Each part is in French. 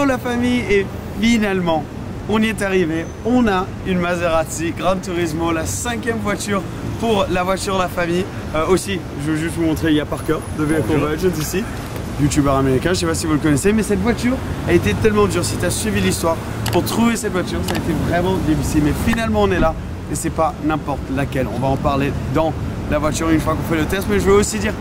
Hello la famille, et finalement on y est arrivé. On a une Maserati Gran Turismo, la 5e voiture pour la voiture de la famille. Aussi, je veux juste vous montrer, il y a Parker de Vehicle Budget ici, youtubeur américain, je sais pas si vous le connaissez, mais cette voiture a été tellement dure. Si tu as suivi l'histoire, pour trouver cette voiture, ça a été vraiment difficile, mais finalement on est là, et c'est pas n'importe laquelle. On va en parler dans la voiture une fois qu'on fait le test, mais je veux aussi dire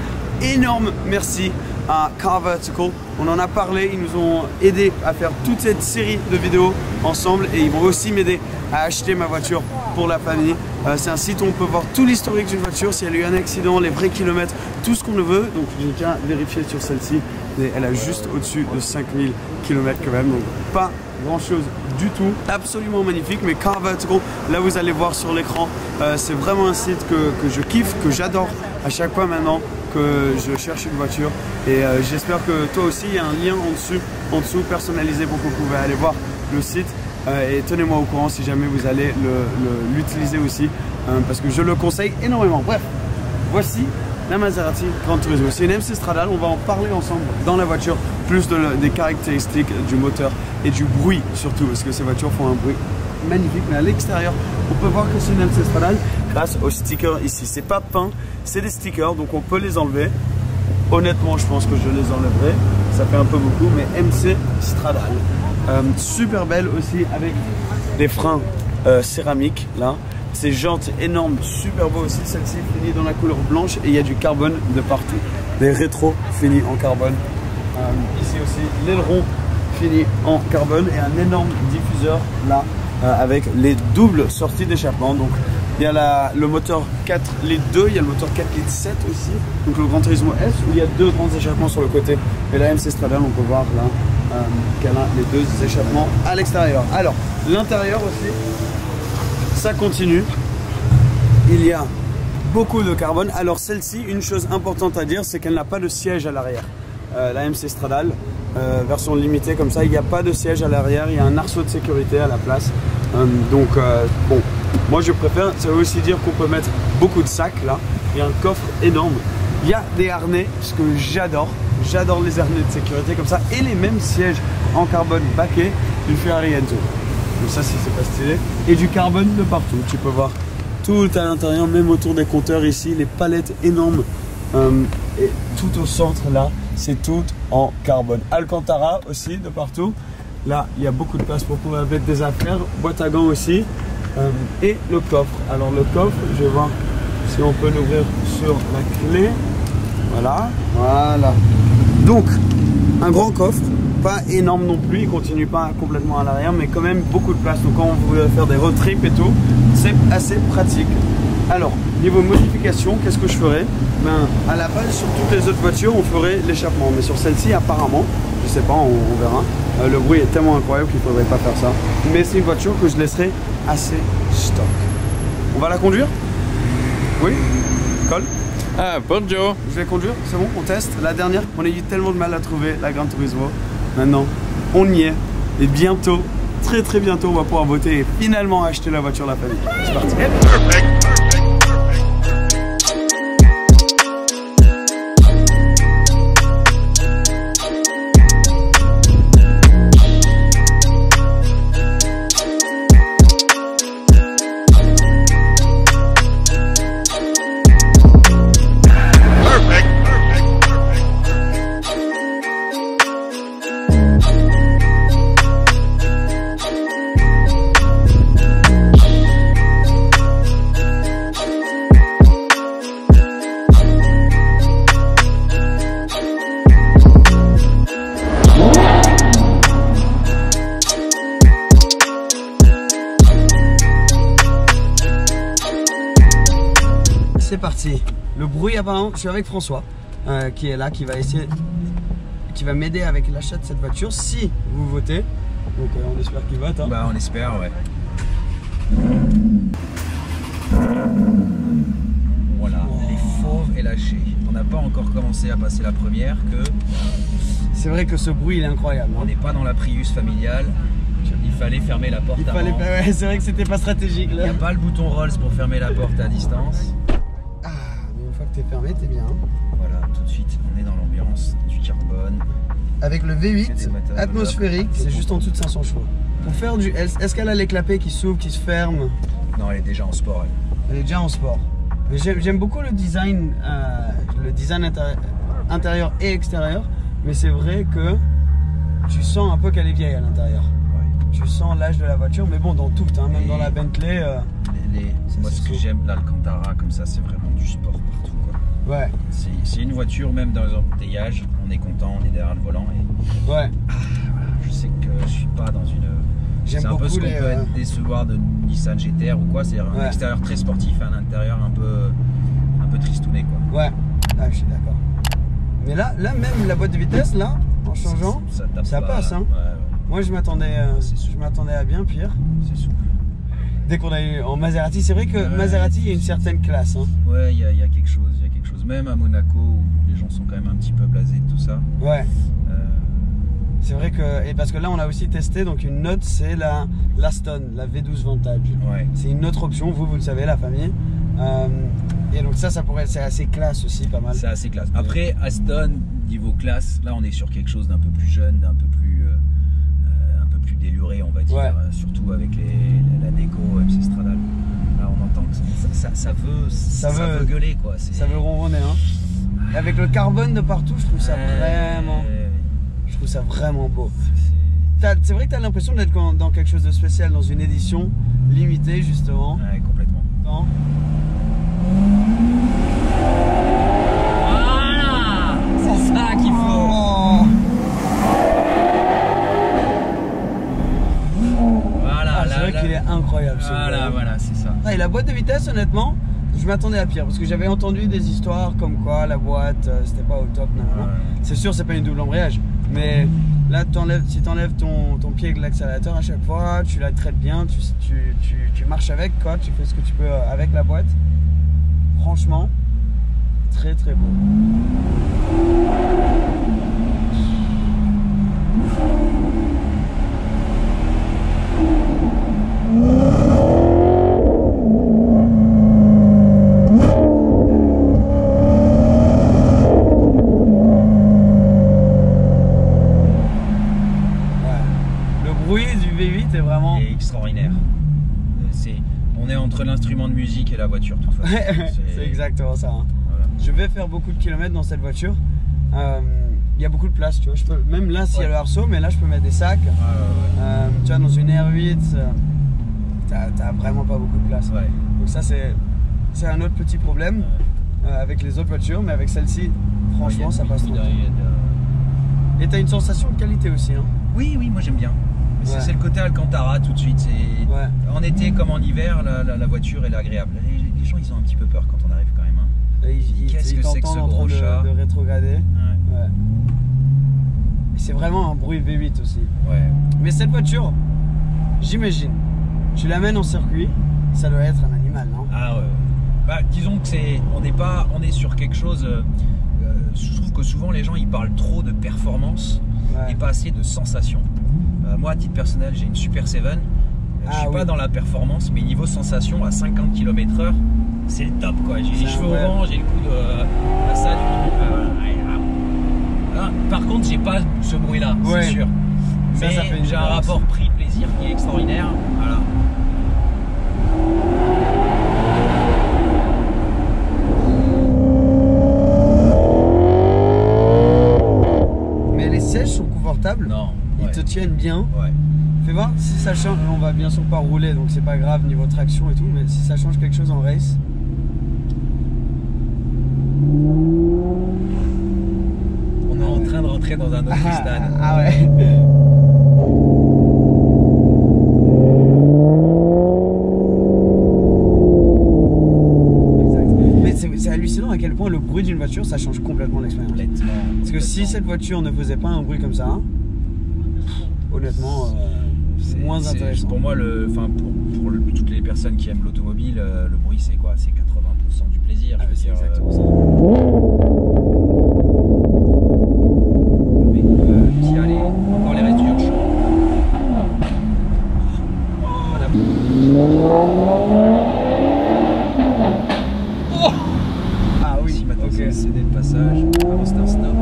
énorme merci à Car Vertical. On en a parlé, ils nous ont aidé à faire toute cette série de vidéos ensemble, et ils vont aussi m'aider à acheter ma voiture pour la famille. C'est un site où on peut voir tout l'historique d'une voiture, s'il y a eu un accident, les vrais kilomètres, tout ce qu'on veut. Donc j'ai déjà vérifié sur celle-ci, elle a juste au-dessus de 5000 km quand même, donc pas grand chose du tout, absolument magnifique. Mais Car Vertical, là vous allez voir sur l'écran, c'est vraiment un site que je kiffe, que j'adore à chaque fois maintenant que je cherche une voiture, et j'espère que toi aussi, il y a un lien en dessous personnalisé pour que vous pouvez aller voir le site, et tenez-moi au courant si jamais vous allez l'utiliser aussi, parce que je le conseille énormément. Bref, voici la Maserati Gran Turismo. C'est une MC Stradale, on va en parler ensemble dans la voiture, plus des caractéristiques du moteur et du bruit surtout, parce que ces voitures font un bruit magnifique. Mais à l'extérieur, on peut voir que c'est une MC Stradale grâce aux stickers ici. C'est pas peint, c'est des stickers, donc on peut les enlever. Honnêtement, je pense que je les enlèverai, ça fait un peu beaucoup, mais MC Stradale. Super belle aussi, avec des freins céramiques là. Ces jantes énormes, super beau aussi. Celle-ci finie dans la couleur blanche, et il y a du carbone de partout. Des rétros finis en carbone. Ici aussi, l'aileron fini en carbone, et un énorme diffuseur là, avec les doubles sorties d'échappement. Donc il y a le moteur 4 litres 2, il y a le moteur 4 litres 7 aussi, donc le Gran Turismo S, où il y a deux grands échappements sur le côté. Et la MC Stradale, on peut voir là qu'elle a les deux échappements à l'extérieur. Alors l'intérieur aussi, ça continue, il y a beaucoup de carbone. Alors celle-ci, une chose importante à dire, c'est qu'elle n'a pas de siège à l'arrière. La MC Stradale, version limitée comme ça, il n'y a pas de siège à l'arrière, il y a un arceau de sécurité à la place. Donc bon, moi je préfère. Ça veut aussi dire qu'on peut mettre beaucoup de sacs là. Il y a un coffre énorme, il y a des harnais, ce que j'adore. J'adore les harnais de sécurité comme ça, et les mêmes sièges en carbone baquet du Ferrari Enzo. Donc ça, c'est pas stylé. Et du carbone de partout. Tu peux voir tout à l'intérieur, même autour des compteurs ici, les palettes énormes. Et tout au centre là, c'est tout en carbone. Alcantara aussi de partout. Là, il y a beaucoup de place pour pouvoir mettre des affaires. Boîte à gants aussi. Et le coffre. Alors le coffre, je vais voir si on peut l'ouvrir sur la clé. Voilà, voilà. Donc, un grand coffre, pas énorme non plus, il continue pas complètement à l'arrière, mais quand même beaucoup de place. Donc quand on veut faire des road trips et tout, c'est assez pratique. Alors, niveau modification, qu'est-ce que je ferais? Ben, à la base, sur toutes les autres voitures, on ferait l'échappement, mais sur celle-ci, apparemment, je sais pas, on verra. Le bruit est tellement incroyable qu'il faudrait pas faire ça. Mais c'est une voiture que je laisserai assez stock. On va la conduire? Oui? Cole? Ah, bonjour. Je vais conduire, c'est bon, on teste. La dernière, on a eu tellement de mal à trouver la Gran Turismo. Maintenant, on y est. Et bientôt, très très bientôt, on va pouvoir voter et finalement acheter la voiture de la famille. C'est parti. C'est parti. Le bruit apparemment, je suis avec François qui est là, qui va essayer, qui va m'aider avec l'achat de cette voiture si vous votez. Donc on espère qu'il vote. Hein. Bah on espère, ouais. Voilà, les fauves est lâché. On n'a pas encore commencé à passer la première que... C'est vrai que ce bruit il est incroyable. On n'est pas dans la Prius familiale. Il fallait fermer la porte avant. Ouais, c'est vrai que c'était pas stratégique là. Il n'y a pas le bouton Rolls pour fermer la porte à distance. Une fois que t'es fermé, t'es bien. Voilà, tout de suite, on est dans l'ambiance du carbone. avec le C'est V8 des moteurs atmosphérique, c'est juste en dessous de 500 chevaux. Pour faire du... Est-ce qu'elle a les clapets qui s'ouvrent, qui se ferment? Non, elle est déjà en sport. Elle est déjà en sport. Mais j'aime beaucoup le design intérieur et extérieur, mais c'est vrai que tu sens un peu qu'elle est vieille à l'intérieur. Ouais. Tu sens l'âge de la voiture, mais bon, dans tout, hein, même dans la Bentley. Moi, ce que j'aime, l'Alcantara, comme ça, c'est vraiment du sport partout, quoi. Ouais. C'est une voiture, même dans les embouteillages, on est content, on est derrière le volant. Et... Ouais. Voilà, je sais que je suis pas dans une. J'aime C'est un beaucoup peu ce qu'on les, peut être décevoir de Nissan GT-R ou quoi, c'est un extérieur très sportif et un intérieur un peu tristouné, quoi. Ouais, ah, je suis d'accord. Mais là même la boîte de vitesse, là, en changeant, ça passe. Hein. Ouais. Moi, je m'attendais à bien pire. C'est souple. Dès qu'on a eu en Maserati, c'est vrai que Maserati, il y a une certaine classe. Hein. Ouais, il y a quelque chose, Même à Monaco, où les gens sont quand même un petit peu blasés de tout ça. Ouais. C'est vrai que, et parce que là on a aussi testé, donc une note c'est l'Aston, la V12 Vantage. Ouais. C'est une autre option, vous le savez, la famille. Et donc ça pourrait, c'est assez classe aussi, pas mal. C'est assez classe. Après Aston, niveau classe, là on est sur quelque chose d'un peu plus jeune, d'un peu plus déluré, on va dire, surtout avec la déco MC Stradale. Là on entend que ça veut gueuler, quoi. Ça veut ronronner, hein. Et avec le carbone de partout, je trouve ça vraiment beau. C'est vrai que tu as l'impression d'être dans quelque chose de spécial, dans une édition limitée justement. Ouais, complètement. Non. Voilà, c'est ça qu'il faut. Voilà, c'est vrai qu'il est incroyable. Voilà, c'est ça. Ah, et la boîte de vitesse, honnêtement, je m'attendais à pire parce que j'avais entendu des histoires comme quoi la boîte c'était pas au top. Non. C'est sûr, c'est pas une double embrayage. Mais là, si tu enlèves ton pied de l'accélérateur à chaque fois, tu la traites bien, tu marches avec, quoi, tu fais ce que tu peux avec la boîte. Franchement, très très beau. Vraiment et extraordinaire. On est entre l'instrument de musique et la voiture, de toute façon. C'est exactement ça. Hein. Voilà. Je vais faire beaucoup de kilomètres dans cette voiture. Il y a beaucoup de place, tu vois. Même là, s'il y a le arceau, mais là, je peux mettre des sacs. Tu vois, dans une R8, t'as vraiment pas beaucoup de place. Ouais. Donc ça, c'est un autre petit problème avec les autres voitures, mais avec celle-ci, franchement, ça passe trop. Et t'as une sensation de qualité aussi. Hein. Oui, moi j'aime bien. C'est le côté Alcantara tout de suite. En été comme en hiver, la voiture elle est agréable. Les gens ils ont un petit peu peur quand on arrive quand même. Hein. Qu'est-ce que c'est que ce gros chat de rétrograder. Ouais. Et c'est vraiment un bruit V8 aussi. Ouais. Mais cette voiture, j'imagine, tu l'amènes en circuit, ça doit être un animal, non? Ah ouais. Bah, disons que on est sur quelque chose. Je trouve que souvent les gens ils parlent trop de performance et pas assez de sensation. Moi, à titre personnel, j'ai une Super 7. Je suis pas dans la performance, mais niveau sensation, à 50 km/h, c'est le top, quoi. J'ai les cheveux au vent, j'ai le coup de la salle. Par contre, j'ai pas ce bruit-là, c'est sûr. Mais j'ai un rapport prix-plaisir qui est extraordinaire. Voilà. Mais les sièges sont confortables. Non. Ils te tiennent bien. Ouais. Fais voir si ça change. On va bien sûr pas rouler, donc c'est pas grave niveau traction et tout, mais si ça change quelque chose en race. On est en train de rentrer dans un autre stade. Ah ouais. C'est hallucinant à quel point le bruit d'une voiture ça change complètement l'expérience. Parce que si cette voiture ne faisait pas un bruit comme ça, honnêtement, c'est moins intéressant. Pour moi, pour toutes les personnes qui aiment l'automobile, le bruit c'est quoi? C'est 80% du plaisir. Je veux dire. Exactement ça. Mais allez, encore les restes du champ. Ah oui. Si maintenant c'est le passage, avant c'était un stop.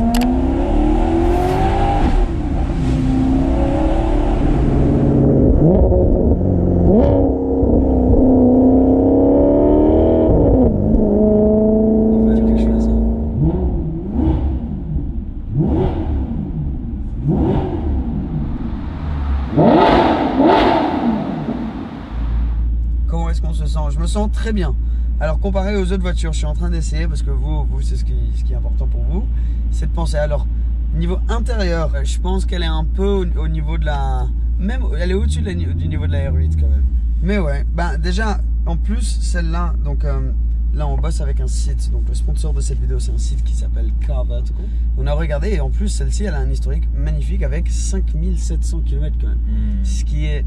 je me sens très bien. Alors comparé aux autres voitures, je suis en train d'essayer parce que vous c'est ce qui est important pour vous, c'est de penser. Alors niveau intérieur, je pense qu'elle est un peu au niveau de la, même elle est au-dessus du niveau de la R8 quand même. Mais ouais, ben déjà en plus celle-là, donc là on bosse avec un site, donc le sponsor de cette vidéo c'est un site qui s'appelle Carvertical. On a regardé et en plus celle-ci elle a un historique magnifique avec 5700 km quand même, ce qui est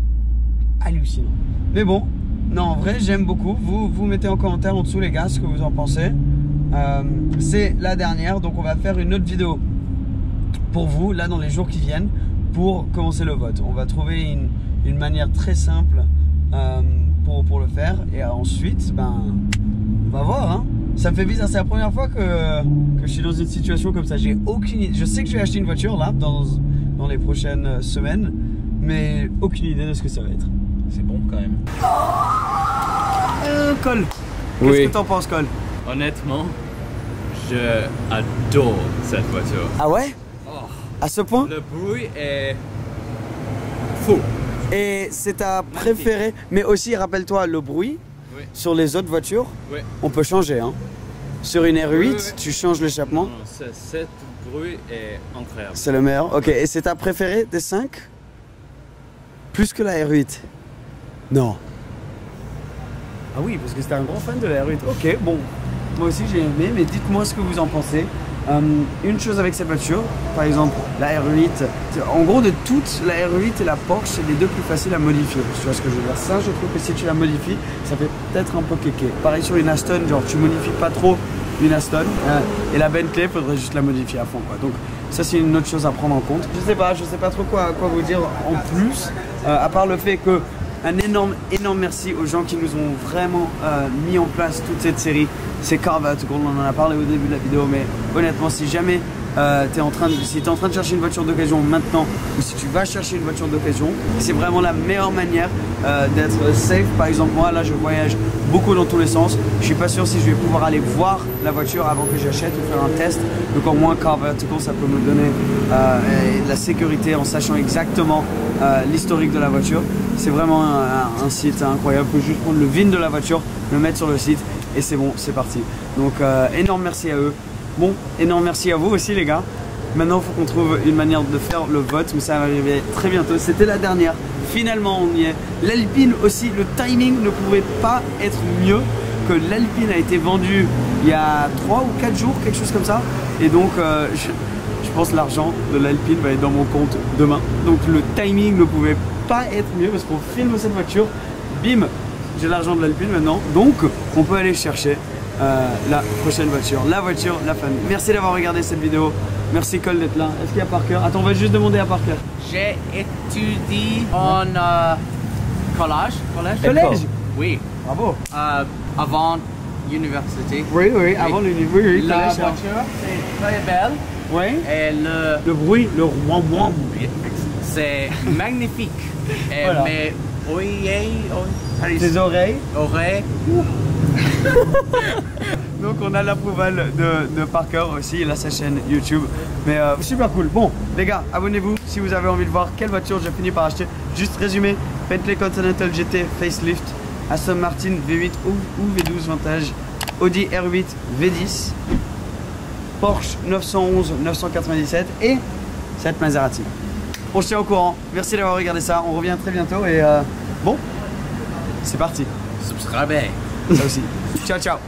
hallucinant. Mais bon, non en vrai j'aime beaucoup, vous mettez en commentaire en dessous les gars ce que vous en pensez. C'est la dernière, donc on va faire une autre vidéo pour vous là dans les jours qui viennent pour commencer le vote. On va trouver une manière très simple pour le faire et ensuite ben on va voir hein. Ça me fait bizarre, c'est la première fois que je suis dans une situation comme ça. J'ai aucune idée, je sais que je vais acheter une voiture là dans les prochaines semaines, mais aucune idée de ce que ça va être. C'est bon quand même. Cole, qu'est-ce que t'en penses Cole? Honnêtement, je adore cette voiture. Ah ouais? Oh, à ce point? le bruit est fou. Et c'est ta préférée, mais aussi rappelle-toi le bruit. Oui. Sur les autres voitures, Oui. on peut changer. Hein. Sur une R8, Oui. tu changes l'échappement. Cet bruit est incroyable. C'est le meilleur. Ok, et c'est ta préférée des 5? Plus que la R8? Non. Ah oui, parce que c'était un grand fan de la R8. Ok, bon. Moi aussi j'ai aimé, mais dites-moi ce que vous en pensez. Une chose avec cette voiture, par exemple la R8, en gros de toutes, la R8 et la Porsche, c'est les deux plus faciles à modifier. Tu vois ce que je veux dire? Ça, je trouve que si tu la modifies, ça fait peut-être un peu kéké. Pareil sur une Aston, genre tu modifies pas trop une Aston, et la Bentley, faudrait juste la modifier à fond, quoi. Donc ça c'est une autre chose à prendre en compte. Je sais pas trop quoi vous dire en plus, à part le fait que un énorme merci aux gens qui nous ont vraiment mis en place toute cette série. C'est Carvertical, on en a parlé au début de la vidéo, mais honnêtement, si jamais tu es en train de chercher une voiture d'occasion maintenant, ou si tu vas chercher une voiture d'occasion, c'est vraiment la meilleure manière d'être safe. Par exemple, moi là, je voyage beaucoup dans tous les sens. Je suis pas sûr si je vais pouvoir aller voir la voiture avant que j'achète ou faire un test. Donc au moins, Carvertical, ça peut me donner de la sécurité en sachant exactement l'historique de la voiture. C'est vraiment un site incroyable. Il faut juste prendre le VIN de la voiture, le mettre sur le site et c'est bon, c'est parti. Donc énorme merci à eux. Bon, énorme merci à vous aussi les gars. Maintenant il faut qu'on trouve une manière de faire le vote, mais ça va arriver très bientôt. C'était la dernière, finalement on y est. L'Alpine aussi, le timing ne pouvait pas être mieux, que l'Alpine a été vendue il y a 3 ou 4 jours, quelque chose comme ça. Et donc je pense que l'argent de l'Alpine va être dans mon compte demain. Donc le timing ne pouvait pas être mieux parce qu'on filme cette voiture, bim, j'ai l'argent de l'Alpine maintenant, donc on peut aller chercher la prochaine voiture, la famille. Merci d'avoir regardé cette vidéo, merci Cole d'être là. Est-ce qu'il y a Parker? Attends, on va juste demander à Parker. J'ai étudié en collège. Oui. Bravo. Avant l'université. Oui, avant l'université. Oui, La collège, hein. voiture, c'est très belle. Oui. Et Le bruit, le rouam-rouam. c'est magnifique. Et Voilà. mes Tes oreilles. Donc on a l'approval de Parker aussi, il a sa chaîne YouTube. Mais super cool. Bon les gars, abonnez-vous si vous avez envie de voir quelle voiture j'ai fini par acheter. Juste résumé, Bentley Continental GT facelift, Aston Martin V8 ou V12 vintage, Audi R8 V10, Porsche 911 997 et cette Maserati. On se tient au courant, merci d'avoir regardé ça, on revient très bientôt et bon, c'est parti. Subscribez. Ça aussi. Ciao ciao.